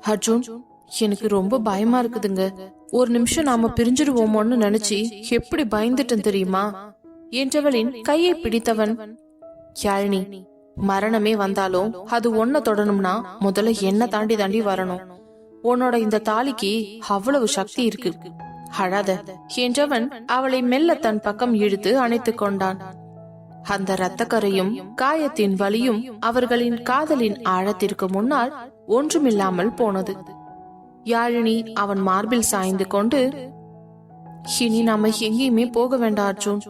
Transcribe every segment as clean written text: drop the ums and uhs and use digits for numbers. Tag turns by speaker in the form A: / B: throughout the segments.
A: அர்ஜுன், எனக்கு ரொம்ப பயமா இருக்குதுங்க. ஒரு நிமிஷம் நாம பிரிஞ்சிடுவோமோன்னு நினைச்சு எப்படி பயந்துட்டேன் தெரியுமா என்றவளின் கையை பிடித்தவன், யாழினி, மரணமே வந்தாலும் அது ஒன்ன தொடணும்னா முதல்ல என்ன தாண்டி தாண்டி வரணும். உன்னோட இந்த தாலிக்கு அவ்வளவு சக்தி இருக்கு, அழாத என்றவன் அவளை மெல்ல தன் பக்கம் இழுத்து அணைத்துக் கொண்டான். அந்த இரத்தக்கரையும் காயத்தின் வலியும் அவர்களின் காதலின் ஆழத்திற்கு முன்னால் ஒன்றுமில்லாமல் போனது. யாழினி அவன் மார்பில் சாய்ந்து கொண்டு, இனி நாம எங்கேயுமே போக வேண்டாம் அர்ஜுன்,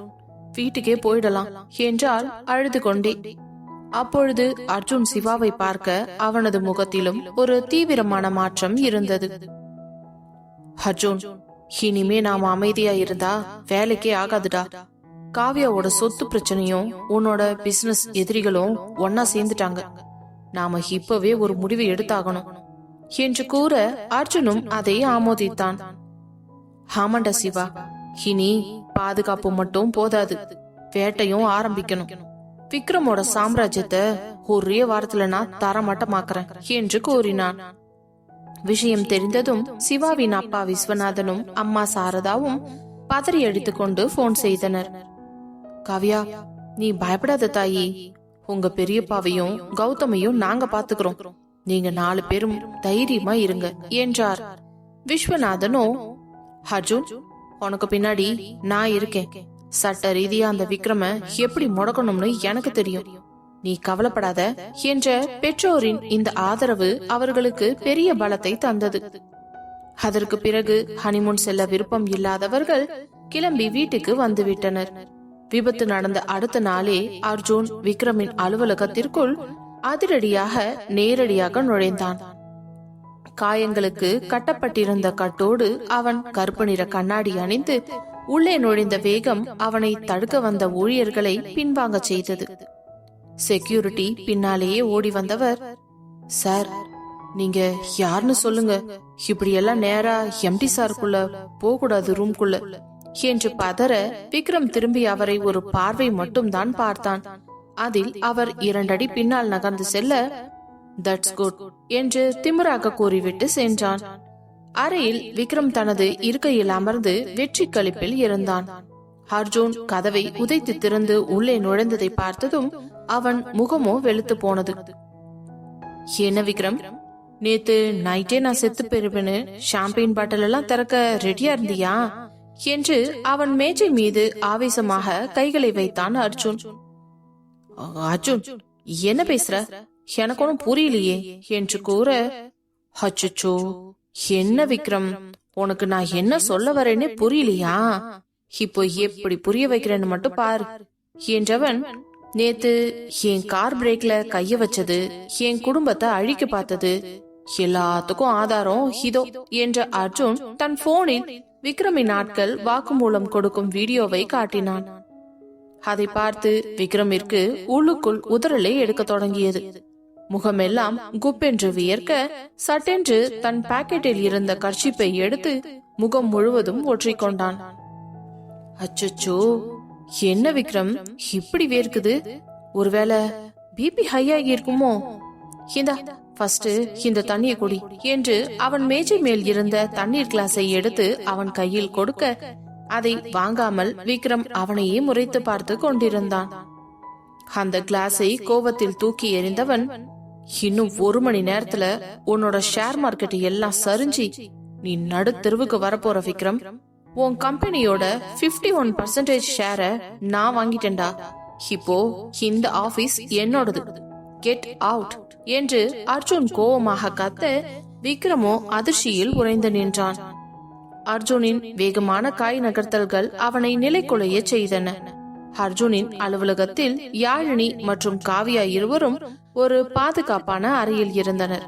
A: வீட்டுக்கே போயிடலாம் என்றால் அழுது கொண்டே. அப்பொழுது அர்ஜுன் சிவாவை பார்க்க அவனது முகத்திலும் ஒரு தீவிரமான மாற்றம் இருந்தது. அர்ஜுன், இனிமே நாம அமைதியா இருந்தா வேலைக்கே ஆகாதுடா. காவியாவோட சொத்து பிரச்சனையும் உன்னோட பிசினஸ் எதிரிகளும் ஒன்னா சேர்ந்துட்டாங்க. நாம இப்பவே ஒரு முடிவை எடுத்தாகணும் என்று கூற அர்ஜுனும் அதை ஆமோதித்தான். ஆமாண்டா சிவா, இனி பாதுகாப்பு மட்டும் போதாது, வேட்டையும் ஆரம்பிக்கணும். விக்ரமோட சாம்ராஜ்யத்தை ஒரே வாரத்துல நான் தரமட்டமாக்குறேன் என்று கூறினான். விஷயம் தெரிந்ததும் சிவாவின் அப்பா விஸ்வநாதனும் அம்மா சாரதாவும் பதறி அடித்துக் கொண்டு போன் செய்தனர். காவியா, நீ பயப்படாத தாயி, உங்க பெரியப்பாவையும் கௌதமையும் நாங்க பாத்துக்கிறோம், நீங்க 4 பேரும் தைரியமா இருங்க என்றார். விஸ்வநாதனோ, அர்ஜுன், உனக்கு பின்னாடி நான் இருக்கேன். சட்ட ரீதியா அந்த விக்ரம எப்படி முடக்கணும்னு எனக்கு தெரியும், நீ கவலைப்படாத என்ற பெற்றோரின் இந்த ஆதரவு அவர்களுக்கு பெரிய பலத்தை தந்தது. அதற்கு பிறகு ஹனிமூன் செல்ல விருப்பம் இல்லாதவர்கள் கிளம்பி வீட்டுக்கு வந்துவிட்டனர். விபத்து நடந்த அடுத்த நாளே அர்ஜுன் விக்ரமின் அலுவலகத்திற்குள் அதிரடியாக நேரடியாக நுழைந்தான். காயங்களுக்கு கட்டப்பட்டிருந்த கட்டோடு அவன் கருப்பு நிற கண்ணாடி அணிந்து உள்ளே நுழைந்த வேகம் அவனை தடுக்க வந்த ஊழியர்களை பின்வாங்க செய்தது. செக்யூரிட்டி பின்னாலேயே ஓடி வந்தவர், சார், நீங்க யாருன்னு சொல்லுங்க, இப்படி எல்லாம் நேரா எம்டி சாருக்குள்ள போகக்கூடாது ரூம்குள்ள என்று பதற விக்ரம் திரும்பி அவரை ஒரு பார்வை மட்டும் தான் பார்த்தான். அதில் அவர் 2 அடி பின்னால் நகர்ந்து செல்ல, தட்ஸ் குட் என்று திமிராக கூறிவிட்டு சென்றான். அறையில் விக்ரம் தனது இருக்கையில் அமர்ந்து வெற்றி களிப்பில் இருந்தான். அர்ஜுன் கதவை உதைத்து திறந்து உள்ளே நுழைந்ததை பார்த்ததும் அவன் முகமோ வெளுத்து போனது. என்ன விக்ரம், நேத்து நைட்டே நான் செத்து பெறுவேன்னு ஷாம்பெயின் பாட்டில் எல்லாம் திறக்க ரெடியா இருந்தியா என்று அவன் மேஜை மீது ஆவேசமாக கைகளை வைத்தான் அர்ஜுன். அர்ஜுன், என்ன பேசுற, எனக்கு ஒன்னும் புரியலையே என்று கூற, அச்சோ, என்ன விக்ரம், உனக்கு நான் என்ன சொல்ல வரேன்னு புரியலையா? இப்போ எப்படி புரிய வைக்கிறேன்னு மட்டும் பாரு என்றவன், நேத்து என் கார் பிரேக்ல கைய வச்சது, என் குடும்பத்தை அழிக்க பார்த்தது எல்லாத்துக்கும் ஆதாரம் இதோ என்ற அர்ஜுன் தன் போனில் விக்ரமின் நாட்கள் வாக்குமூலம் கொடுக்கும் வீடியோவை காட்டினான். அதை பார்த்து விக்ரமிற்கு உள்ளுக்குள் உதறலை எடுக்க தொடங்கியது. முகமெல்லாம் குப்பென்று வியர்க்க சட்டென்று தன் பாக்கெட்டில் இருந்த கர்ச்சிப்பை எடுத்து முகம் முழுவதும் ஒற்றிக்கொண்டான். அச்சோ, என்ன விக்ரம் இப்படி வேர்க்குது, ஒருவேளை பிபி ஹையாகி இருக்குமோ? இந்தா ஃபர்ஸ்ட் இந்த தண்ணியை குடி என்று அவன் மேஜை மேல் இருந்த தண்ணீர் கிளாஸை எடுத்து அவன் கையில் கொடுக்க, அதை வாங்காமல் விக்ரம் அவனையே முறைத்து பார்த்து கொண்டிருந்தான். அந்த கிளாஸை கோவத்தில் தூக்கி எறிந்தவன், இன்னும் 1 மணி நேரத்துல உன்னோட ஷேர் மார்க்கெட் எல்லாம் சரிஞ்சு நீ நடு தெருவுக்கு வரப்போற விக்ரம். உன் கம்பெனியோட 51% ஷேரை நான் வாங்கிட்டேன்டா. இப்போ இந்த ஆபீஸ் என்னோடது, கெட் அவுட் என்று அர்ஜுன் கோவமாக கத்த, விக்ரமோ அதிர்ச்சியில் உறைந்து நின்றான். அர்ஜுனின் வேகமான காய் நகர்த்தல்கள் அவனை நிலைக்குலைய செய்தன. அர்ஜுனின் அலுவலகத்தில் யாழினி மற்றும் காவியா இருவரும் ஒரு பாதுகாப்பான அறையில் இருந்தனர்.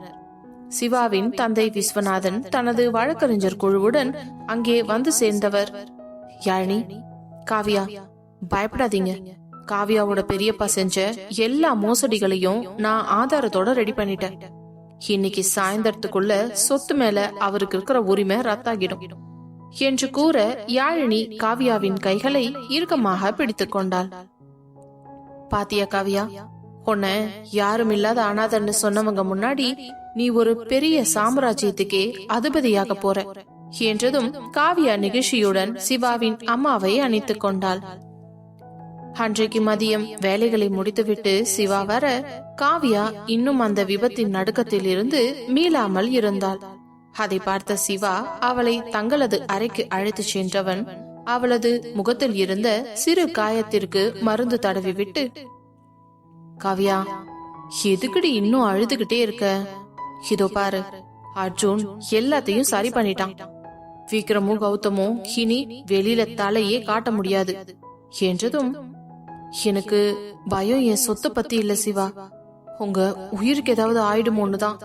A: சிவாவின் தந்தை விஸ்வநாதன் தனது வழக்கறிஞர் குழுவுடன் அங்கே வந்து சேர்ந்தவர். யாழினி, காவியா, பயப்படாதீங்க. காவியாவோட பெரியப்பா செஞ்ச எல்லா மோசடிகளையும் நான் ஆதாரத்தோட ரெடி பண்ணிட்டேன். இன்னைக்கு சாயந்தரத்துக்குள்ள சொத்து மேல அவருக்கு இருக்கிற உரிமை ரத்தாகிடும் என்று கூற, யாழினி காவியாவின் கைகளை இறுக்கமாக பிடித்துக் கொண்டாள். பாத்தியா காவியா, உன்னை யாரும் இல்லாத அனாதன்னு சொன்னவங்க முன்னாடி நீ ஒரு பெரிய சாம்ராஜ்யத்துக்கே அதிபதியாக போற என்றதும் காவியா நிகழ்ச்சியுடன் சிவாவின் அம்மாவை அணைத்துக் கொண்டாள். அன்றைக்கு மதியம் வேலைகளை முடித்துவிட்டு சிவா வர காவியா இன்னும் அந்த விபத்தின் நடுக்கத்தில் இருந்து மீளாமல் இருந்தாள். அதை பார்த்த சிவா அவளை தங்களது அறைக்கு அழைத்து சென்றவன் அவளது முகத்தில் இருந்த சிறு காயத்திற்கு மருந்து தடவி விட்டு, காவியா, எதுக்குடி இன்னும் அழுதுகிட்டே இருக்க? இதோ பாரு, அர்ஜுன் எல்லாத்தையும் சரி பண்ணிட்டான். விக்ரமும் கௌதமும் இனி வெளியில தலையே காட்ட முடியாது என்றதும், எனக்கு பயம் என் சொத்தை பத்தி இல்ல சிவா, உங்க உயிருக்கு ஏதாவது ஆயிடுமோன்னுதான்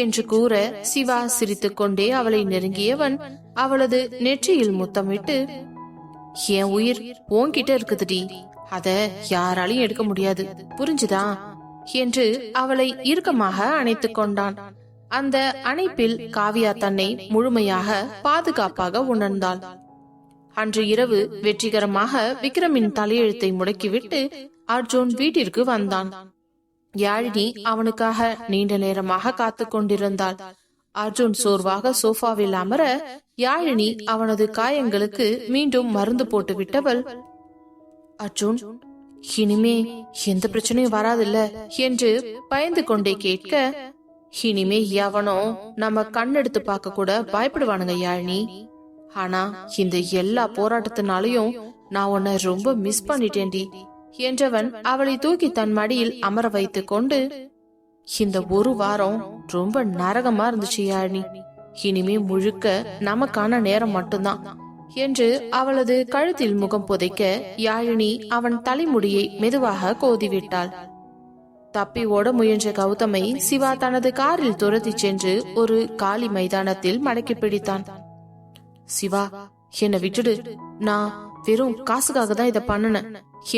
A: என்று கூற சிவா சிரித்துக் கொண்டே அவளை நெருங்கியவன் அவளது நெற்றியில் முத்தமிட்டு, என் உயிர் உன்கிட்ட இருக்குதுடி, அத யாராலையும் எடுக்க முடியாது, புரிஞ்சுதா என்று அவளை இறுக்கமாக அணைத்துக் கொண்டான். அந்த அணைப்பில் காவியா தன்னை முழுமையாக பாதுகாப்பாக உணர்ந்தாள். அன்று இரவு வெற்றிகரமாக விக்ரமின் தலையெழுத்தை முடக்கிவிட்டு அர்ஜுன் வீட்டிற்கு வந்தான். யாழினி அவனுக்காக நீண்ட நேரமாக காத்து கொண்டிருந்தாள். அர்ஜுன் சோர்வாக சோஃபாவில் அமர யாழினி அவனது காயங்களுக்கு மீண்டும் மருந்து போட்டு விட்டவள், அர்ஜுன், இனிமே எந்த பிரச்சனையும் வராதில்ல என்று பயந்து கொண்டே கேட்க, இனிமே எவனோ நம்ம கண்ணெடுத்து பார்க்க கூட பயப்படுவானுங்க யாழினி. ஆனா இந்த எல்லா போராட்டத்தினாலையும் நான் உன்னை ரொம்ப மிஸ் பண்ணிட்டேன்டி என்றவன் அவளை தூக்கி தன் மடியில் அமர வைத்துக் கொண்டு, இந்த ஒரு வாரம் ரொம்ப நரகமா இருந்துச்சு யாழினி, இனிமே முழுக்க நமக்கான நேரம் மட்டும்தான் என்று அவளது கழுத்தில் முகம் புதைக்க யாழினி அவன் தலைமுடியை மெதுவாக கோதிவிட்டாள். தப்பி ஓட முயன்ற கௌதமை சிவா தனது காரில் துரத்தி சென்று ஒரு காலி மைதானத்தில் மடக்கி பிடித்தான். சிவா, என்ன விட்டுடு, நான் வெறும் காசுக்காக தான் இத பண்ணுனேன்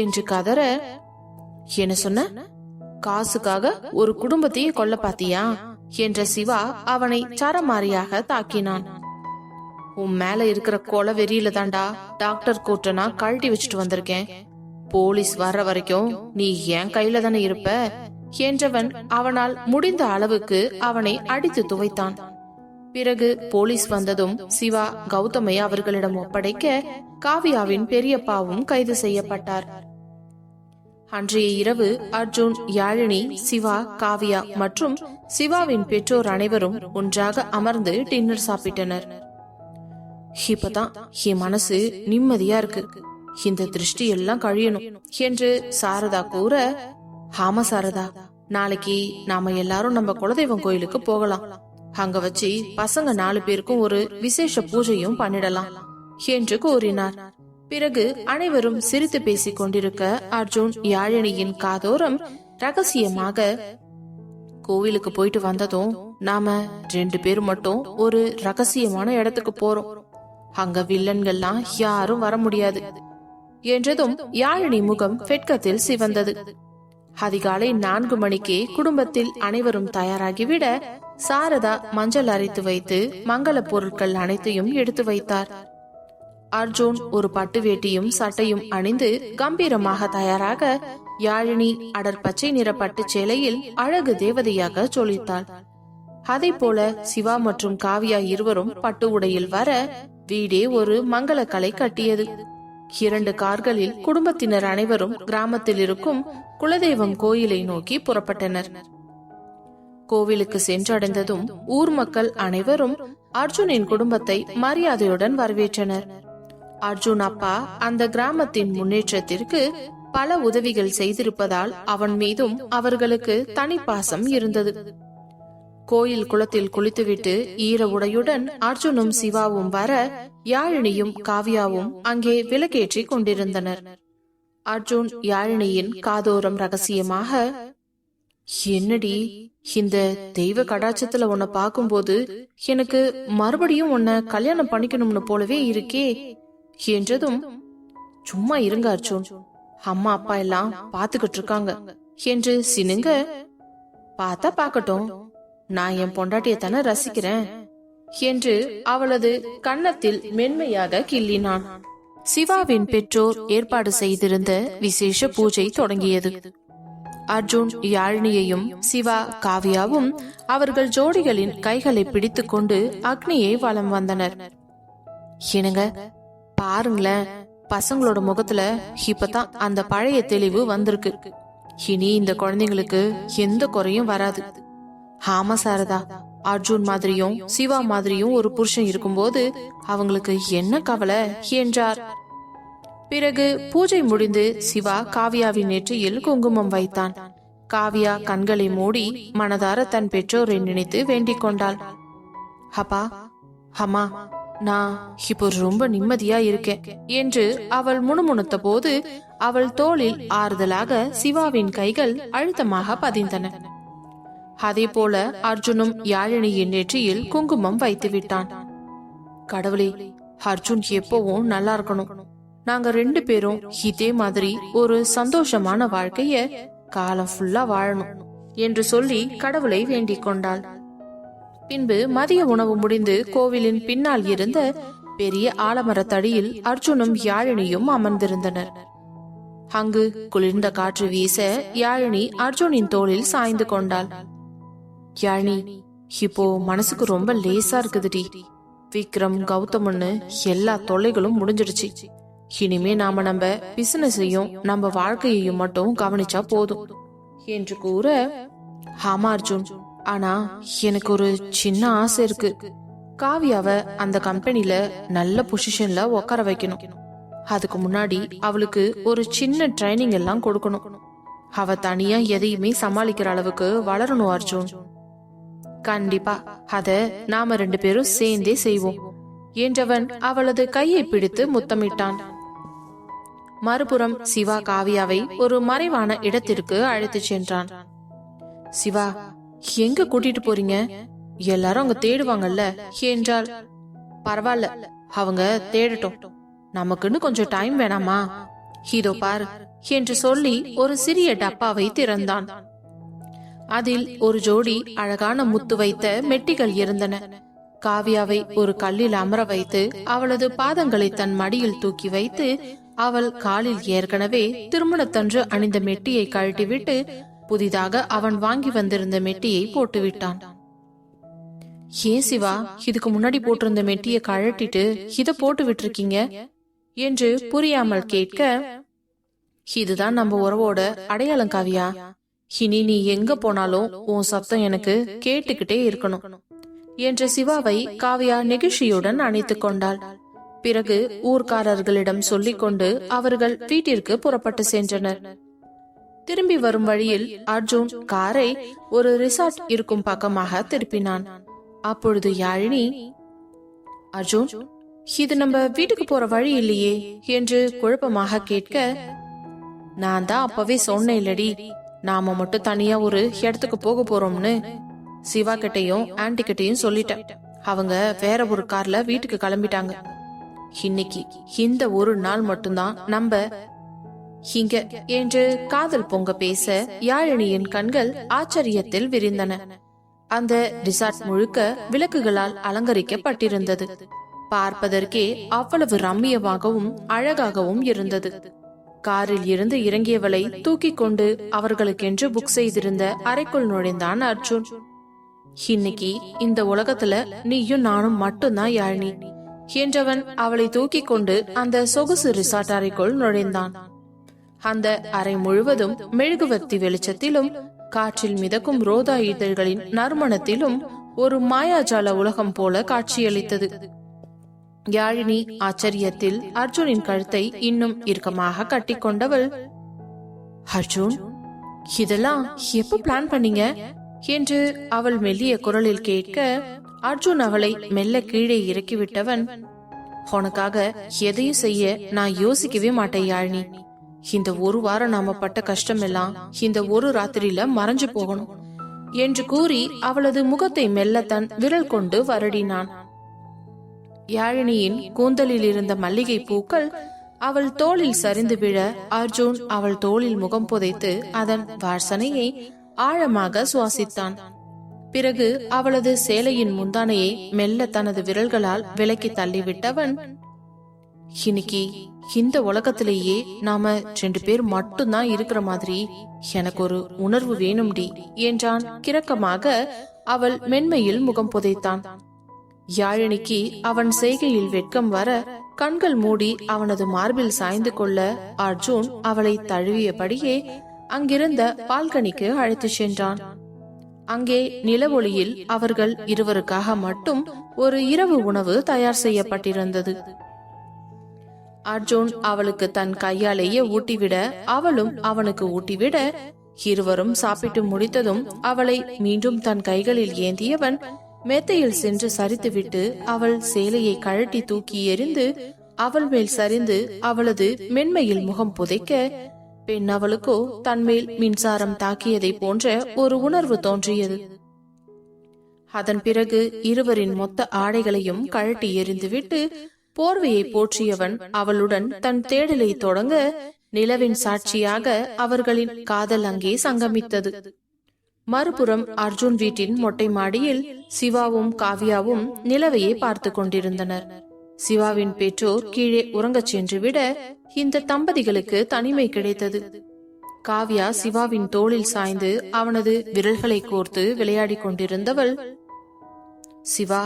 A: என்று கதற, என்ன சொன்ன? காசுக்காக ஒரு குடும்பத்தையே கொல்ல பாத்தியா என்ற சிவா அவனை சரமாரியாக தாக்கினான். உன் மேல இருக்கிற கொலை வெறியில தாண்டா டாக்டர் கோட்டை நான் கழட்டி வச்சுட்டு வந்திருக்கேன். போலீஸ் வர்ற வரைக்கும் நீ என் கையில தானே இருப்ப என்றவன் அவனால் முடிந்த அளவுக்கு அவனை அடித்து துவைத்தான். பிறகு போலீஸ் வந்ததும் சிவா கௌதமை அவர்களிடம் ஒப்படைக்க காவியாவின் பெரியப்பாவும் கைது செய்யப்பட்டார். அன்றைய இரவு அர்ஜுன், யாழினி, சிவா, காவியா மற்றும் சிவாவின் பெற்றோர் அனைவரும் ஒன்றாக அமர்ந்து டின்னர் சாப்பிட்டனர். இப்பதான் என் மனசு நிம்மதியா இருக்கு, இந்த திருஷ்டி எல்லாம் கழியணும் என்று சாரதா கூற, ஆமா சாரதா, நாளைக்கு நாம எல்லாரும் நம்ம குலதெய்வம் கோயிலுக்கு போகலாம். அங்க வச்சு பசங்க 4 பேருக்கும் ஒரு விசேஷ பூஜையும் பண்ணிடலாம் என்று கூறினார். பிறகு அனைவரும் சிரித்து பேசிக் கொண்டிருக்க அர்ஜுன் யாழினியின் காதோரம் ரகசியமாக, கோவிலுக்கு போயிட்டு வந்ததும் நாம 2 பேரும் மட்டும் ஒரு ரகசியமான இடத்துக்கு போறோம், அங்க வில்லன்கள்லாம் யாரும் வர முடியாது என்றதும் யாழினி முகம் வெட்கத்தில் சிவந்தது. அதிகாலை 4 மணிக்கே குடும்பத்தில் அனைவரும் தயாராகிவிட சாரதா மஞ்சள் அரைத்து வைத்து மங்கள பொருட்கள் அனைத்தையும் எடுத்து வைத்தார். அர்ஜுன் ஒரு பட்டு வேட்டியும் சட்டையும் அணிந்து கம்பீரமாக தயாராக யாழினி அடர் பச்சை நிற பட்டு சேலையில் அழகு தேவதையாக ஜொலித்தாள். அதை போல சிவா மற்றும் காவியா இருவரும் பட்டு உடையில் வர வீடே ஒரு மங்கள கலை கட்டியது. 2 கார்களில் குடும்பத்தினர் அனைவரும் கிராமத்தில் இருக்கும் குலதெய்வம் கோயிலை நோக்கி புறப்பட்டனர். கோவிலுக்கு சென்றடைந்ததும் ஊர் மக்கள் அனைவரும் அர்ஜுனின் குடும்பத்தை மரியாதையுடன் வரவேற்றனர். அர்ஜுன் அப்பா அந்த கிராமத்தின் முன்னேற்றத்திற்கு பல உதவிகள் செய்திருப்பதால் அவன் மீதும் அவர்களுக்கு தனிப்பாசம் இருந்தது. கோயில் குளத்தில் குளித்துவிட்டு ஈர உடையுடன் அர்ஜுனும் சிவாவும் வர யாழினியும் காவியாவும் அங்கே விளக்கேற்றி கொண்டிருந்தனர். அர்ஜுன் யாழினியின் காதோரம் ரகசியமாக, என்னடி, இந்த தெய்வ கடாட்சத்துல உன்னை பாக்கும்போது எனக்கு மறுபடியும் உன்னை கல்யாணம் பண்ணிக்கணும்னு போலவே இருக்கே என்றதும், சும்மா இருங்க அர்ஜுன், அம்மா அப்பா எல்லாம் பாத்துக்கிட்டு இருக்காங்க என்று சினுங்க, பார்த்தா பாக்கட்டும், நான் என் பொண்டாட்டியத்தான ரசிக்கிறேன் என்று அவளது கன்னத்தில் மென்மையாக கிள்ளினான். சிவாவின் பெற்றோர் ஏற்பாடு செய்திருந்த விசேஷ பூஜை தொடங்கியது. அர்ஜுன் யாழினியையும் சிவா காவியாவும் அவர்கள் ஜோடிகளின் கைகளை பிடித்துக் கொண்டு அக்னியை வலம் வந்தனர். என்னங்க பாருங்களேன், பசங்களோட முகத்துல இப்பதான் அந்த பழைய தெளிவு வந்திருக்கு. இனி இந்த குழந்தைங்களுக்கு எந்த குறையும் வராது. ஆமா சாரதா, அர்ஜுன் மாதிரியும் சிவா மாதிரியும் ஒரு புருஷன் இருக்கும்போது அவங்களுக்கு என்ன கவலை என்றார். பிறகு பூஜை முடிந்து சிவா காவியாவின் நெற்றியில் குங்குமம் வைத்தான். காவியா கண்களை மூடி மனதார தன் பெற்றோரை நினைத்து வேண்டிக் கொண்டாள். அப்பா அம்மா, நான் இப்போ ரொம்ப நிம்மதியா இருக்கேன் என்று அவள் முணுமுணுத்த போது அவள் தோளில் ஆறுதலாக சிவாவின் கைகள் அழுத்தமாக பதிந்தன. அதே போல அர்ஜுனும் யாழினியின் நெற்றியில் குங்குமம் வைத்து விட்டான். கடவுளே, அர்ஜுன் எப்பவும் நல்லா இருக்கணும். நாங்க 2 பேரும் இதே மாதிரி ஒரு சந்தோஷமான வாழ்க்கைய காலம் ஃபுல்லா வாழணும் என்று சொல்லி கடவுளை வேண்டிக் கொண்டாள். பின்பு மதிய உணவு முடிந்து கோவிலின் பின்னால் இருந்த பெரிய ஆலமரத்தடியில் அர்ஜுனும் யாழினியும் அமர்ந்திருந்தனர். அங்கு குளிர்ந்த காற்று வீச யாழினி அர்ஜுனின் தோளில் சாய்ந்து கொண்டாள். யாழினி, இப்போ மனசுக்கு ரொம்ப லேசா இருக்குதுடி. விக்ரம் கௌதம்னு எல்லா தொல்லைகளும் முடிஞ்சிடுச்சு. இனிமே நாம நம்ம பிசினஸையும் நம்ம வாழ்க்கையையும் மட்டும் கவனிச்சா போதும் என்று கூற, ஆமா அர்ஜுன், ஆனா எனக்கு ஒரு சின்ன ஆசை இருக்கு. காவியாவ அந்த கம்பெனில நல்ல பொசிஷன்ல உட்கார வைக்கணும். அதுக்கு முன்னாடி அவளுக்கு ஒரு சின்ன ட்ரைனிங் எல்லாம் கொடுக்கணும். அவ தனியா எதையுமே சமாளிக்கிற அளவுக்கு வளரணும் அர்ஜுன். கண்டிப்பா அத நாம 2 பேரும் சேர்ந்தே செய்வோம் என்றவன் அவளது கையை பிடித்து முத்தமிட்டான். மறுபுறம் சிவா காவியாவை ஒரு மறைவான இடத்திற்கு அழைத்து சென்றான். சிவா, எங்க கூட்டிட்டு போறீங்க? எல்லாரும் அங்க தேடுவாங்கல்ல என்றாள். பரவாயில்ல, அவங்க தேடட்டும், நமக்குன்னு கொஞ்சம் டைம் வேணாமா? இதோ பாரு என்று சொல்லி ஒரு சிறிய டப்பாவை திறந்தான். அதில் ஒரு ஜோடி அழகான முத்து வைத்த மெட்டிகள் இருந்தன. காவியாவை ஒரு கல்லில் அமர வைத்து அவளது பாதங்களை தன் மடியில் தூக்கி வைத்து அவள் காலில் ஏற்கனவே திருமணத்தன்று அணிந்த மெட்டியை கழட்டிவிட்டு புதிதாக அவன் வாங்கி வந்திருந்த மெட்டியை போட்டுவிட்டான். ஏன் சிவா, இதுக்கு முன்னாடி போட்டிருந்த மெட்டியை கழட்டிட்டு இத போட்டு விட்டுருக்கீங்க என்று புரியாமல் கேட்க, இதுதான் நம்ம உறவோட அடையாளம் காவியா. இனி நீ எங்க போனாலும் உன் சத்தம் எனக்கு கேட்டுக்கிட்டே இருக்கணும் என்ற சிவாவை காவியா நெகிழ்ச்சியுடன் அணைத்துக் கொண்டாள். பிறகு ஊர்க்காரர்களிடம் சொல்லிக்கொண்டு அவர்கள் வீட்டிற்கு புறப்பட்டு சென்றனர். திரும்பி வரும் வழியில் அர்ஜுன் காரை ஒரு ரிசார்ட் இருக்கும் பக்கமாக திருப்பினான். அப்பொழுது யாழினி, அர்ஜுன், இது நம்ம வீட்டுக்கு போற வழி இல்லையே என்று குழப்பமாக கேட்க, நான் தான் அப்பவே சொன்னேன் இல்லடி, நாம மட்டும் தனியா ஒரு இடத்துக்கு போக போறோம்னு. சிவா கிட்டையும் ஆன்டி கிட்டையும் சொல்லிட்டேன். அவங்க வேற ஒரு கார்ல வீட்டுக்கு கிளம்பிட்டாங்க. இன்னைக்கு இந்த ஒரு நாள் மட்டும்தான் நம்ம இங்க என்று காதல் பொங்க பேச யாழினியின் கண்கள் ஆச்சரியத்தில் விரிந்தன. அந்த ரிசார்ட் முழுக்க விளக்குகளால் அலங்கரிக்கப்பட்டிருந்தது. பார்ப்பதற்கே அவ்வளவு ரம்மியமாகவும் அழகாகவும் இருந்தது. காரில் இருந்து இறங்கியவளை தூக்கி கொண்டு அவர்களுக்கென்று புக் செய்திருந்த அறைக்குள் நுழைந்தான் அர்ஜுன். இன்னைக்கு இந்த உலகத்துல நீயும் நானும் மட்டும்தான் யாழினி என்றவன் அவளை தூக்கி கொண்டு அந்த சொகுசு ரிசார்ட் அறைக்குள் நுழைந்தான். அந்த அறை முழுவதும் மெழுகுவர்த்தி வெளிச்சத்திலும் காற்றில் மிதக்கும் ரோதா இதழ்களின் நறுமணத்திலும் ஒரு மாயாஜால உலகம் போல காட்சியளித்தது. யாழினி ஆச்சரியத்தில் அர்ஜுனின் கழுத்தை இன்னும் இறுக்கமாக கட்டிக்கொண்டவள், அர்ஜுன், இதெல்லாம் எப்ப பிளான் பண்ணீங்க என்று அவள் மெல்லிய குரலில் கேட்க, அர்ஜுன் அவளை மெல்ல கீழே இறக்கிவிட்டவன், உனக்காக எதையும் செய்ய நான் யோசிக்கவே மாட்டேன் யாழினி. இந்த ஒரு வாரம் நாம பட்ட கஷ்டம் எல்லாம் இந்த ஒரு ராத்திரியில மறைஞ்சு போகணும் என்று கூறி அவளது முகத்தை மெல்ல தன் விரல் கொண்டு வருடினான். யாழினியின் கூந்தலில் இருந்த மல்லிகை பூக்கள் அவள் தோளில் சரிந்து விழ அர்ஜுன் அவள் தோளில் முகம் புதைத்து அதன் வாசனையை ஆழமாக சுவாசித்தான். பிறகு அவளது சேலையின் முந்தானையை மெல்ல தனது விரல்களால் விலக்கி தள்ளிவிட்டவன், இன்னைக்கு இந்த உலகத்திலேயே நாம 2 பேர் மட்டும்தான் இருக்கிற மாதிரி எனக்கு ஒரு உணர்வு வேணும்டி என்றான் கிரக்கமாக. அவள் மென்மையில் முகம் புதைத்தான். யாழினிக்கு அவன் செய்கையில் வெட்கம் வர கண்கள் மூடி அவனது மார்பில் சாய்ந்து கொள்ள அர்ஜுன் அவளை தழுவியபடியே அங்கிருந்த பால்கனிக்கு அழைத்து சென்றான். அங்கே நிலவொளியில் அவர்கள் இருவருக்காக மட்டும் ஒரு இரவு உணவு தயார் செய்யப்பட்டிருந்தது. அர்ஜுன் அவளுக்கு தன் கையாலேயே ஊட்டிவிட, அவளும் அவனுக்கு ஊட்டிவிட, இருவரும் சாப்பிட்டு முடித்ததும் அவளை மீண்டும் தன் கைகளில் ஏந்தியவன் மெத்தையில் சென்று சரித்துவிட்டு அவள் சேலையை கழட்டி தூக்கி எறிந்து அவள் மேல் சரிந்து அவளது மென்மையில் முகம் புதைக்க, பெண் அவளுக்கோ தன்மேல் மின்சாரம் தாக்கியதை போன்ற ஒரு உணர்வு தோன்றியது. அதன் பிறகு இருவரின் மொத்த ஆடைகளையும் கழட்டி எறிந்துவிட்டு போர்வையை போற்றியவன் அவளுடன் தன் தேடலை தொடங்க, நிலவின் சாட்சியாக அவர்களின் காதல் அங்கே சங்கமித்தது. மறுபுறம் அர்ஜுன் வீட்டின் மொட்டை மாடியில் சிவாவும் காவியாவும் நிலவையே பார்த்து கொண்டிருந்தனர். சிவாவின் பெற்றோர் கீழே உறங்கச் சென்று விட இந்த தம்பதிகளுக்கு தனிமை கிடைத்தது. காவியா சிவாவின் தோளில் சாய்ந்து அவனது விரல்களை கோர்த்து விளையாடி கொண்டிருந்தவள், சிவா,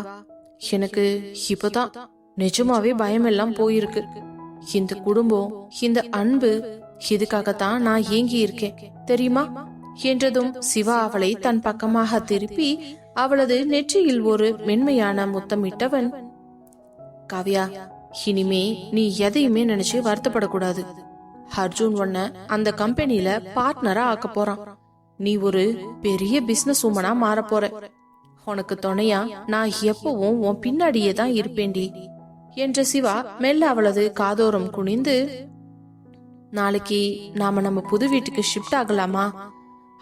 A: எனக்கு இப்பதான் நிஜமாவே பயமெல்லாம் போயிருக்கு. இந்த குடும்பம், இந்த அன்பு, இதுக்காகத்தான் நான் ஏங்கி இருக்கேன் தெரியுமா என்றதும் சிவா அவளை தன் பக்கமாக திருப்பி அவளது நெற்றியில் ஒரு மென்மையான முத்தமிட்டவன், காவியா, இனிமே நீ எதையுமே நினைச்சு வருத்தப்படக்கூடாது. அர்ஜுன் உன்ன அந்த கம்பெனில பார்ட்னரா ஆக்க போறான். நீ ஒரு பெரிய பிசினஸ் உமனா மாற போற. உனக்கு துணையா நான் எப்பவும் உன் பின்னாடியே தான் இருப்பேன்டி என்ற சிவா மெல்ல அவளது காதோரம் குனிந்து, நாளைக்கு நாம நம்ம புது வீட்டுக்கு ஷிஃப்ட் ஆகலாமா?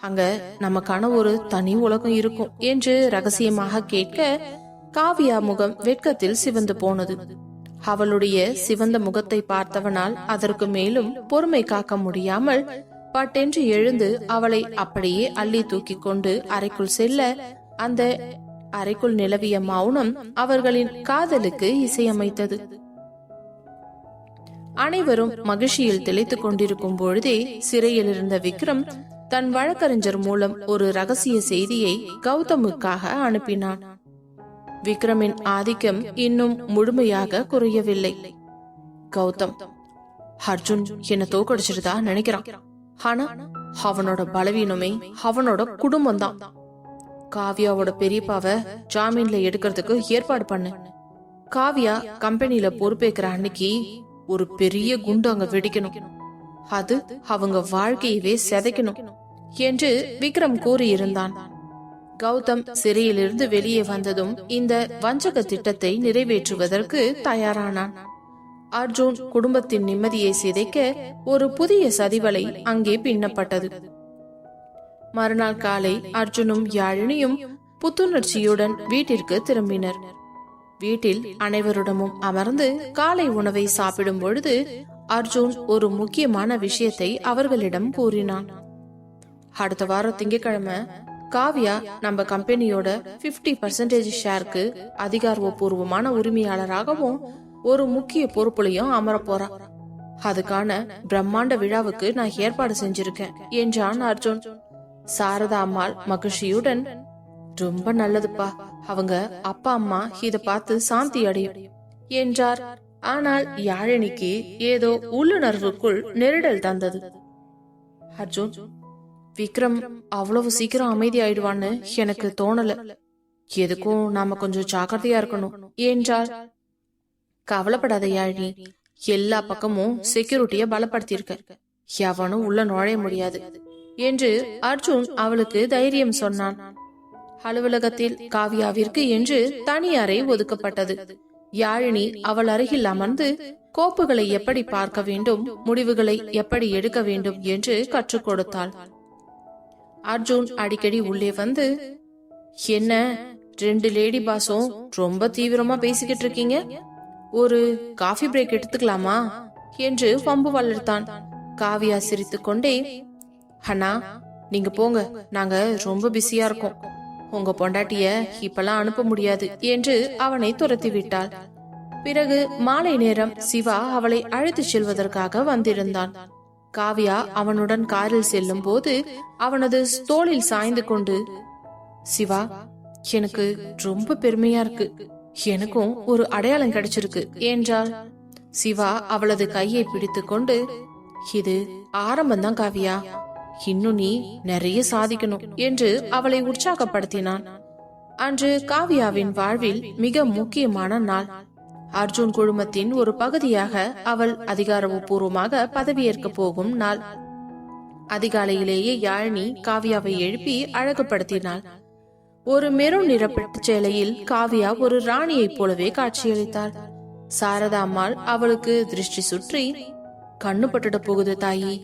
A: அங்க நமக்கான ஒரு தனி உலகம் இருக்கும் என்று ரகசியமாக கேட்க, காவியா முகம் வெட்கத்தில் சிவந்து போனது. அவளுடைய சிவந்த முகத்தை பார்த்தவனால் அதற்கு மேலும் பொறுமை காக்க முடியாமல் பட்டென்று எழுந்து அவளை அப்படியே அள்ளி தூக்கி கொண்டு அறைக்குள் செல்ல, அந்த அறைக்குள் நிலவிய மௌனம் அவர்களின் காதலுக்கு இசையமைத்தது. அனைவரும் மகிழ்ச்சியில் திளைத்துக் கொண்டிருக்கும் பொழுதே சிறையில் இருந்த விக்ரம் தன் வழக்கறிஞர் மூலம் ஒரு ரகசிய செய்தியை கௌதமுக்காக அனுப்பினான். விக்ரமின் ஆதிக்கம் இன்னும் முழுமையாக குறையவில்லை. கௌதம், அர்ஜுன் என்ன தோக்கடிச்சிருதா நினைக்கிறான். ஆனா அவனோட பலவீனமே அவனோட குடும்பம் தான். காவியாவோட பெரியப்பாவை ஜாமீன்ல எடுக்கிறதுக்கு ஏற்பாடு பண்ணு. காவியா கம்பெனில பொறுப்பேற்கிற அன்னைக்கு ஒரு பெரிய குண்டு அங்க வெடிக்கணும். அது அவங்க வாழ்க்கையவே சிதைக்கணும் என்று விக்ரம் கூறியிருந்தான். கௌதம் சிறையிலிருந்து வெளியே வந்ததும் இந்த வஞ்சக திட்டத்தை நிறைவேற்றுவதற்கு தயாரானான். அர்ஜுன் குடும்பத்தின் நிம்மதியை சிதைக்க ஒரு புதிய சதிவலை அங்கே பின்னப்பட்டது. மறுநாள் காலை அர்ஜுனும் யாழினியும் புத்துணர்ச்சியுடன் வீட்டிற்கு திரும்பினர். வீட்டில் அனைவருடமும் அமர்ந்து காலை உணவை சாப்பிடும் பொழுது அர்ஜுன் ஒரு முக்கியமான விஷயத்தை அவர்களிடம் கூறினான். அடுத்த வாரம் திங்கட்கிழமை காவியா நம்ம கம்பெனியோட 50% ஷேருக்கு அதிகாரப்பூர்வமான உரிமையாளராகவும் ஒரு முக்கிய பொறுப்புலையும் அமர போறா. அதுக்கான பிரம்மாண்ட விழாவுக்கு நான் ஏற்பாடு செஞ்சிருக்கேன் என்றான் அர்ஜுன். சாரதா அம்மாள் மகிழ்ச்சியுடன், ரொம்ப நல்லதுப்பா, அவங்க அப்பா அம்மா இத பார்த்து சாந்தி அடையும் என்றார். ஆனால் யாழினிக்கு ஏதோ உள்ளுணர்வுக்குள் நெருடல் தந்தது. அர்ஜுன், விக்ரம் அவ்வளவு சீக்கிரம் அமைதி ஆயிடுவான்னு எனக்கு தோணல. எதுக்கும் நாம கொஞ்சம் ஜாக்கிரதையா இருக்கணும் என்றார். கவலைப்படாத யாழினி, எல்லா பக்கமும் செக்யூரிட்டிய பலப்படுத்தியிருக்க, எவனும் உள்ள நுழைய முடியாது என்று அர்ஜுன் அவளுக்கு தைரியம் சொன்னான். அலுவலகத்தில் காவியாவிற்கு என்று தனி அறை ஒதுக்கப்பட்டது. யாழினி அவள் அருகில் அமர்ந்து கோப்புகளை எப்படி பார்க்க வேண்டும், முடிவுகளை எப்படி எடுக்க வேண்டும் என்று கற்றுக் கொடுத்தாள். அர்ஜுன் அடிக்கடி உள்ளே வந்து, என்ன 2 லேடி பாஸும் ரொம்ப தீவிரமா பேசிக்கிட்டு இருக்கீங்க, ஒரு காஃபி பிரேக் எடுத்துக்கலாமா என்று வம்பு வளர்த்தான். காவியா சிரித்துக் கொண்டே, அண்ணா நீங்க போங்க, நாங்க ரொம்ப பிஸியா இருக்கோம், உங்க பொண்டாட்டிய இப்பெல்லாம் அனுப்ப முடியாது என்று அவனை துரத்தி விட்டாள். பிறகு மாலை நேரம் சிவா அவளை அழைத்துச் செல்வதற்காக வந்திருந்தான். காவ்யா அவனுடன் காரில் செல்லும் போது அவனது தோளில் சாய்ந்து கொண்டு, சிவா, எனக்கு ரொம்ப பெருமையா இருக்கு, எனக்கும் ஒரு அடையாளம் கிடைச்சிருக்கு என்றாள். சிவா அவளது கையை பிடித்து கொண்டு, இது ஆரம்பம்தான் காவ்யா, இன்னும் நீ நிறைய சாதிக்கணும் என்று அவளை உற்சாகப்படுத்தினான். அன்று காவ்யாவின் வாழ்வில் மிக முக்கியமான நாள். அர்ஜுன் குழுமத்தின் ஒரு பகுதியாக அவள் அதிகாரப்பூர்வமாக பதவியேற்க போகும் நாள். அதிகாலையிலேயே யாழினி காவ்யாவை எழுப்பி அழகுபடுத்தினாள். ஒரு மெரூன் நிற பட்டுச் சேலையில் காவ்யா ஒரு ராணியைப் போலவே காட்சியளித்தாள். சாரதா அம்மாள் அவளுக்கு திருஷ்டி சுற்றி, கண்ணு பட்டுட போகுது தாயி,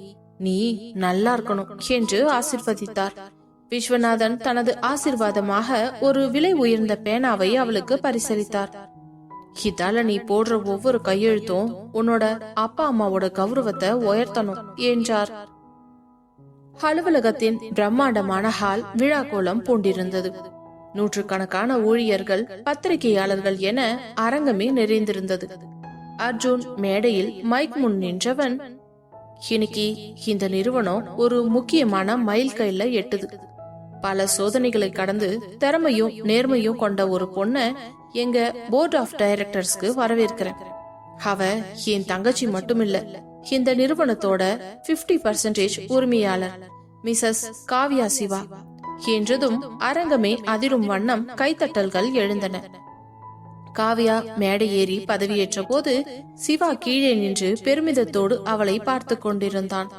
A: நீ நல்லா இருக்கணும் என்று ஆசிர்வதித்தார். விஸ்வநாதன் தனது ஆசிர்வாதமாக ஒரு விலை உயர்ந்த பேனாவை அவளுக்கு பரிசளித்தார். இதால நீ போடுற ஒவ்வொரு கையெழுத்தும் உன்னோட அப்பா அம்மாவோட கௌரவத்தை உயர்த்தணும் என்றார். அலுவலகத்தின் பிரம்மாண்டமான ஹால் விழா கோலம் பூண்டிருந்தது. நூற்றுக்கணக்கான ஊழியர்கள், பத்திரிகையாளர்கள் என அரங்கமே நிறைந்திருந்தது. அர்ஜுன் மேடையில் மைக் முன் நின்றவன், இன்னைக்கு இந்த நிறுவனம் ஒரு முக்கியமான மைல்கல்ல எட்டுது. பல சோதனைகளை கடந்து திறமையும் நேர்மையும் கொண்ட ஒரு பொண்ண எங்க போர்ட் ஆஃப் டைரக்டர்ஸ்க்கு வரவேற்கிறேன். அவ என் தங்கச்சி மட்டுமில்ல, இந்த நிறுவனத்தோட 50% உரிமையாளர் மிசஸ் காவ்யா சிவா என்றதும் அரங்கமே அதிரும் வண்ணம் கைத்தட்டல்கள் எழுந்தன. காவ்யா மேடை ஏறி பதவியேற்ற போது சிவா கீழே நின்று பெருமிதத்தோடு அவளை பார்த்து கொண்டிருந்தான்.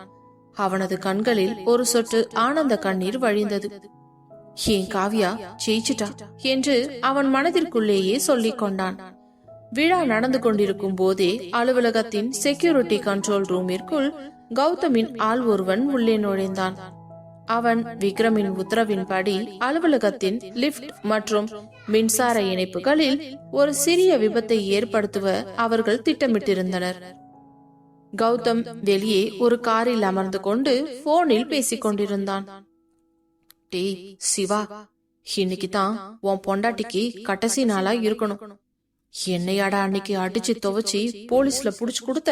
A: அவனது கண்களில் ஒரு சொட்டு ஆனந்த கண்ணீர் வழிந்தது. ஏன் காவ்யா ஜெயிச்சிட்டா என்று அவன் மனதிற்குள்ளேயே சொல்லிக் கொண்டான். விழா நடந்து கொண்டிருக்கும் போதே அலுவலகத்தின் செக்யூரிட்டி கண்ட்ரோல் ரூமிற்குள் கௌதமின் ஆள் ஒருவன் உள்ளே நுழைந்தான். அவன் விக்ரமின் உத்தரவின்படி அலுவலகத்தின் லிப்ட் மற்றும் மின்சார இணைப்புகளில் ஒரு சிறிய விபத்தை ஏற்படுத்துவ அவர்கள் திட்டமிட்டிருந்தனர். கௌதம் வெளியே ஒரு காரில் அமர்ந்து கொண்டு போனில் பேசிக் கொண்டிருந்தான். டேய் சிவா, இன்னைக்கு தான் உன் பொண்டாட்டிக்கு கடைசி நாளா இருக்கணும். என்னையாடா அன்னைக்கு அடிச்சு துவச்சி போலீஸ்ல புடிச்சு கொடுத்த,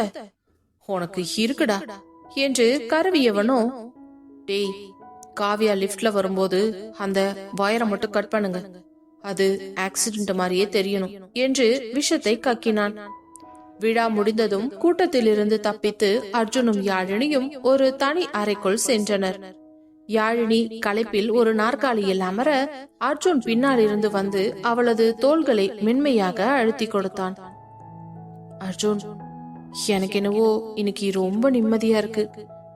A: உனக்கு இருக்குடா என்று கருவியவனோ, டேய் காவ்யா லிப்ட்ல வரும்போது அந்த வயரை மட்டும் கட் பண்ணுங்க, அது ஆக்சிடென்ட் மாதிரியே தெரியணும் என்று விஷத்தை கக்கினான். விழா முடிந்ததும் கூட்டத்திலிருந்து தப்பித்து அர்ஜுனும் யாழினியும் ஒரு தனி அறைக்குள் சென்றனர். யாழினி களைப்பில் ஒரு நாற்காலியில் அமர அர்ஜுன் பின்னால் இருந்து வந்து அவளது தோள்களை மென்மையாக அழுத்தி கொடுத்தான். அர்ஜுன், எனக்கு என்னவோ இன்னைக்கு ரொம்ப நிம்மதியா இருக்கு.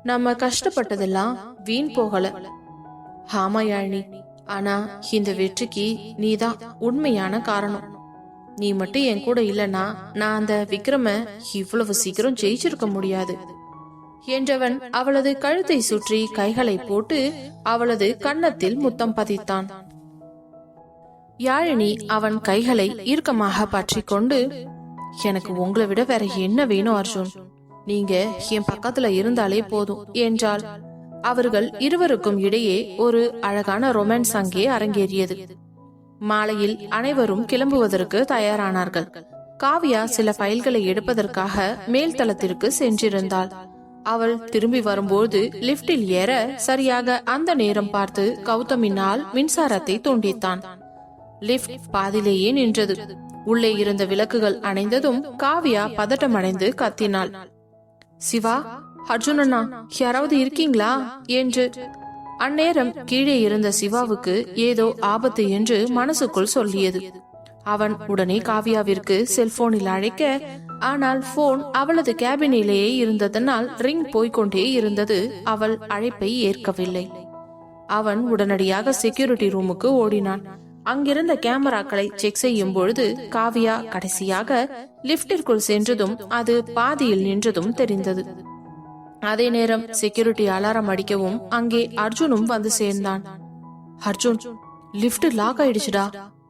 A: நம்ம கஷ்டப்பட்டதெல்லாம் வீண் போகல. ஆமா யாழினி, ஆனா இந்த வெற்றிக்கு நீதான் உண்மையான காரணம். நீ மட்டும் என் கூட இல்லனா நான் அந்த விக்ரம இவ்வளவு சீக்கிரம் ஜெயிச்சிருக்க முடியாது என்றவன் அவளது கழுத்தை சுற்றி கைகளை போட்டு அவளது கன்னத்தில் முத்தம் பதித்தான். யாழினி அவன் கைகளை இறுக்கமாக பற்றி கொண்டு, எனக்கு உங்களை விட வேற என்ன வேணும் அர்ஜுன், நீங்க என் பக்கத்துல இருந்தாலே போதும் என்றாள். அவர்கள் இருவருக்கும் இடையே ஒரு அழகான ரொமான்ஸ் அங்கே அரங்கேறியது. மாலையில் அனைவரும் கிளம்புவதற்கு தயாரானார்கள். காவ்யா சில ஃபைல்களை எடுப்பதற்காக மேல்தளத்திற்கு சென்றிருந்தாள். அவள் திரும்பி வரும்போது லிப்டில் ஏற சரியாக அந்த நேரம் பார்த்து கௌதமினால் மின்சாரத்தை தூண்டித்தான். லிப்ட் பாதிலேயே நின்றது. உள்ளே இருந்த விளக்குகள் அணைந்ததும் காவ்யா பதட்டமடைந்து கத்தினாள். சிவா, அர்ஜுனண்ணா, யாராவது இருக்கீங்களா என்று. அந்நேரம் கீழே இருந்த சிவாவுக்கு ஏதோ ஆபத்து என்று மனசுக்குள் சொல்லியது. அவன் உடனே காவ்யாவிற்கு செல்போனில் அழைக்க, ஆனால் போன் அவளது கேபினிலேயே இருந்ததனால் ரிங் போய்கொண்டே இருந்தது. அவள் அழைப்பை ஏற்கவில்லை. அவன் உடனடியாக செக்யூரிட்டி ரூமுக்கு ஓடினான். அங்கிருந்த கேமராக்களை செக் செய்யும் பொழுது காவ்யா கடைசியாக லிப்டிற்குள் சென்றதும் அது பாதியில் நின்றதும் தெரிந்தது. அதே நேரம் செக்யூரிட்டி அலாரம் அடிக்கவும் அங்கே அர்ஜுனும் வந்து சேர்ந்தான். அர்ஜுன், லிப்ட் லாக் ஆயிடுச்சுடா,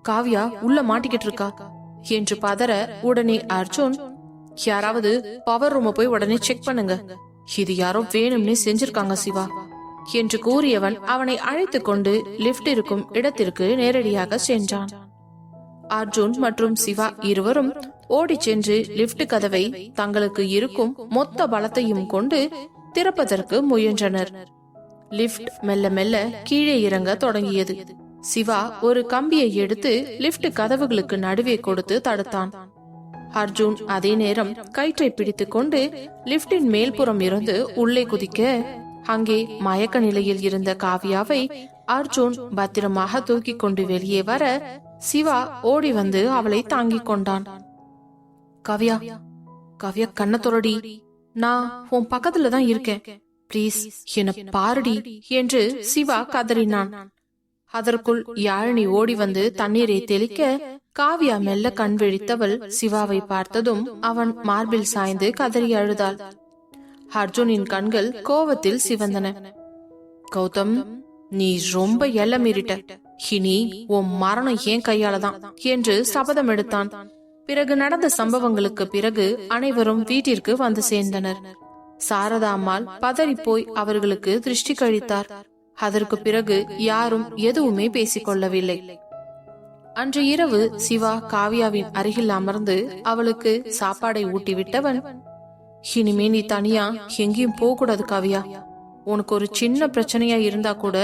A: காவ்யா உள்ள மாட்டிக்கிட்டு இருக்கா என்று பதற, உடனே அர்ஜுன், யாராவது பவர் ரூம போய் உடனே செக் பண்ணுங்க, இது யாரோ வேணும்னே செஞ்சிருக்காங்க சிவா என்று கூறியவன் அவனை அழைத்து கொண்டு லிப்ட் இருக்கும் இடத்திற்கு நேரடியாக சென்றான். அர்ஜுன் மற்றும் சிவா இருவரும் ஓடி சென்று லிப்ட் கதவை தங்களுக்கு இருக்கும் மொத்த பலத்தையும் கொண்டு திறப்பதற்கு முயன்றனர். லிப்ட் மெல்ல மெல்ல கீழே இறங்க தொடங்கியது. சிவா ஒரு கம்பியை எடுத்து லிப்ட் கதவுகளுக்கு நடுவே கொடுத்து தடுத்தான். அர்ஜுன் அதே நேரம் கயிற்றை பிடித்துக் கொண்டு லிப்டின் மேல்புறம் இருந்து உள்ளே குதிக்க, அங்கே மயக்க நிலையில் இருந்த காவியாவை அர்ஜுன் பத்திரமாக தூக்கி கொண்டு வெளியே வர சிவா ஓடி வந்து அவளை தாங்கிக் கொண்டான். காவியா, காவியா கண்ண தொரடி, நான் உன் பக்கத்துல தான் இருக்கேன், பிளீஸ் என்ன பாருடி என்று சிவா கதறினான். அதற்குள் யாழினி ஓடி வந்து தண்ணீரை தெளிக்க, காவியா மெல்ல கண் விழித்தவள் சிவாவை பார்த்ததும் அவன் மார்பில் சாய்ந்து கதறி அழுதாள். அர்ஜுனின் கண்கள் கோவத்தில் சிவந்தன. கௌதம், நீ ரொம்ப எல்ல மீறிட்ட, இனி உன் மரணம் ஏன் கையாலதான் என்று சபதம் எடுத்தான். பிறகு நடந்த சம்பவங்களுக்கு பிறகு அனைவரும் வீட்டிற்கு வந்து சேர்ந்தனர். சாரதா அம்மாள் பதறி போய் அவர்களுக்கு திருஷ்டி கழித்தார். அதற்கு பிறகு யாரும் எதுவுமே பேசிக்கொள்ளவில்லை. அன்று இரவு சிவா காவியாவின் அருகில் அமர்ந்து அவளுக்கு சாப்பாடை ஊட்டிவிட்டவன், இனிமே நீ தனியா எங்கேயும் போக கூடாது காவியா, உனக்கு ஒரு சின்ன பிரச்சனையா இருந்தா கூட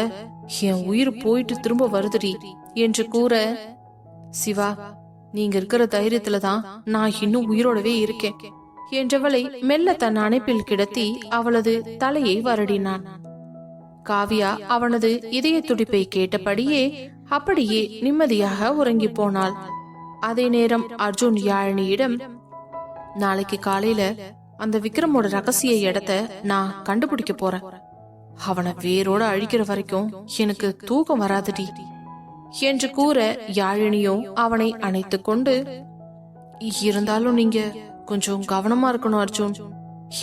A: என் உயிர் போயிட்டு திரும்ப வருதுடி என்று கூற, சிவா நீங்க இருக்கிற தைரியத்துலதான் நான் இன்னும் உயிரோடவே இருக்கேன் என்றவளை மெல்ல தன் அணைப்பில் கிடத்தி அவளது தலையை வருடினான். காவியா அவனது இதய துடிப்பை கேட்டபடியே அப்படியே நிம்மதியாக உறங்கி போனாள். அதே நேரம் அர்ஜுன் யாழினியிடம், நாளைக்கு காலையில அந்த விக்ரமோட ரகசிய இடத்த நான் கண்டுபிடிக்க போறேன், அவனை வேரோட அழிக்கிற வரைக்கும் எனக்கு தூக்கம் வராதுடி என்று கூற, யாழினியும் அவனை அணைத்துக் கொண்டு, இருந்தாலும் நீங்க கொஞ்சம் கவனமா இருக்கணும் அர்ஜுன்,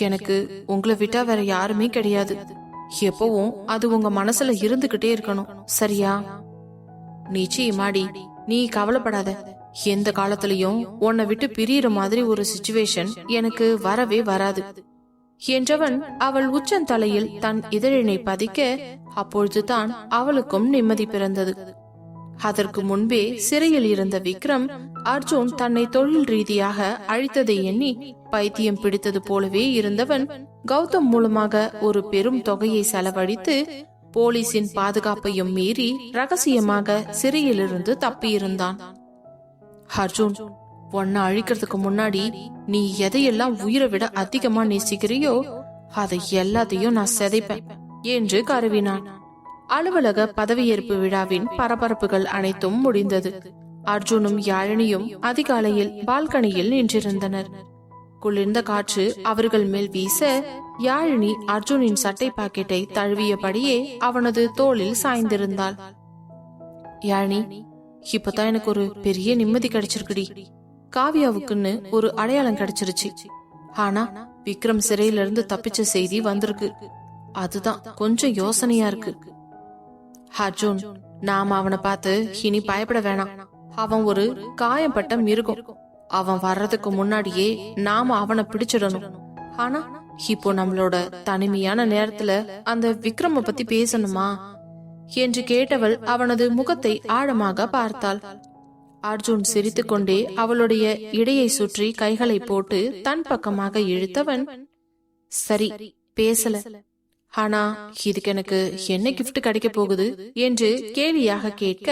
A: எனக்கு உங்களை விட்டா வேற யாருமே கிடையாது, எப்பவும் அது உங்க மனசுல இருந்துகிட்டே இருக்கணும், சரியா? நிச்சயமாடி, நீ கவலைப்படாத, எந்த காலத்திலயும் உன்னை விட்டு பிரியற மாதிரி ஒரு சிச்சுவேஷன் எனக்கு வரவே வராது என்றவன் அவள் உச்சந்தலையில் தன் இதழினை பதிக்க, அப்பொழுதுதான் அவளுக்கும் நிம்மதி பிறந்தது. அதற்கு முன்பே சிறையில் இருந்த விக்ரம் அர்ஜுன் தன்னை தொழில் ரீதியாக அழித்ததை எண்ணி பைத்தியம் பிடித்தது போலவே இருந்தவன் கௌதம் மூலமாக ஒரு பெரும் தொகையை செலவழித்து போலீசின் பாதுகாப்பையும் மீறி ரகசியமாக சிறையிலிருந்து தப்பியிருந்தான். அர்ஜுன், உன்னை அழிக்கிறதுக்கு முன்னாடி நீ எதையெல்லாம் உயிரை விட அதிகமா நேசிக்கிறியோ அதை எல்லாத்தையும் நான் சிதைப்பேன் என்று கருவினான். அலுவலக பதவியேற்பு விழாவின் பரபரப்புகள் அனைத்தும் முடிந்தது. அர்ஜுனும் யாழினியும் அதிகாலையில் பால்கனியில் நின்றிருந்தனர். குளிர்ந்த காற்று அவர்கள் மேல் வீச, யாழினி அர்ஜுனின் சட்டை பாக்கெட்டை தழுவியபடியே அவனது தோளில் சாய்ந்திருந்தாள். யாழினி, இப்பதான் எனக்கு ஒரு பெரிய நிம்மதி கிடைச்சிருக்குடி, காவியாவுக்குன்னு ஒரு அடையாளம் கிடைச்சிருச்சு, ஆனா விக்ரம் சிறையிலிருந்து தப்பிச்ச செய்தி வந்திருக்கு, அதுதான் கொஞ்சம் யோசனையா இருக்கு. அர்ஜுன், நாம அவனை பார்த்து இனி பயப்பட வேணாம், அவன் ஒரு காயம்பட்ட மிருகம், அவன் வர்றதுக்கு முன்னாடியே நாம அவனை பிடிச்சிடணும். ஆனா இப்போ நம்மளோட தனிமையான நேரத்துல அந்த விக்ரம பத்தி பேசணுமா என்று கேட்டவள் அவனது முகத்தை ஆழமாக பார்த்தாள். அர்ஜுன் சிரித்துக்கொண்டே அவளுடைய இடையை சுற்றி கைகளை போட்டு தன் பக்கமாக இழுத்தவன், சரி பேசல, ஆனா இதுக்கு எனக்கு என்ன கிஃப்ட் கிடைக்க போகுது என்று கேலியாக கேட்க,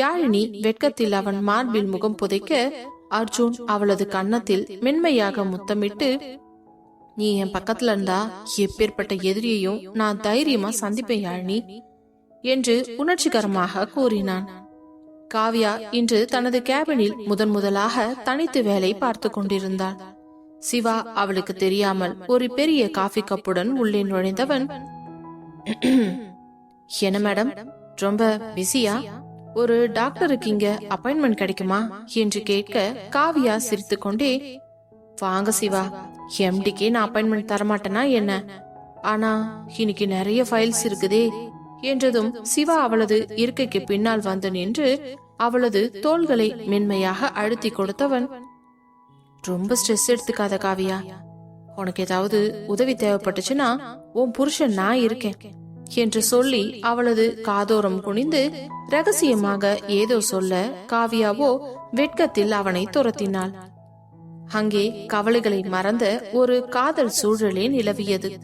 A: யாழினி வெட்கத்தில் அவன் மார்பில் முகம் புதைக்க, அர்ஜுன் அவளது கன்னத்தில் மென்மையாக முத்தமிட்டு, நீ என் பக்கத்துல இருந்தா எப்பேற்பட்ட எதிரியையும் நான் தைரியமா சந்திப்பேன் யாழினி என்று உணர்ச்சிகரமாக கூறினான். காவ்யா இன்று தனது கேபினில் முதலாக தனித்து வேலை பார்த்து கொண்டிருந்தாள். சிவா அவளுக்கு தெரியாமல் ஒரு பெரிய காஃபி கப்புடன் உள்ளே நுழைந்தவன், என்ன மேடம், ரொம்ப பிஸியா? ஒரு டாக்டருக்கு இங்க அப்பாயின்மெண்ட் கிடைக்குமா என்று கேட்க, காவியா சிரித்து கொண்டே, வாங்க சிவா, எம்டிக்கே நான் அப்பாயின்மெண்ட் தரமாட்டேனா என்ன, ஆனா இன்னைக்கு நிறைய ஃபைல்ஸ் இருக்குதே என்றதும் சிவா அவளது இருக்கைக்கு பின்னால் வந்து நின்று அவளது தோள்களை மென்மையாக அழுத்தி கொடுத்தவன், ரொம்ப ஸ்ட்ரெஸ் எடுத்துக்காத காவியா, உனக்கு ஏதாவது உதவி தேவைப்பட்டுச்சுன்னா உன் புருஷன் நான் இருக்கேன் என்று சொல்லி அவளது காதோரம் குனிந்து ரகசியமாக ஏதோ சொல்ல, காவியாவோ வெட்கத்தில் அவனை துரத்தினாள். அங்கே கவலைகளை மறந்த ஒரு காதல் சூழலே நிலவியது.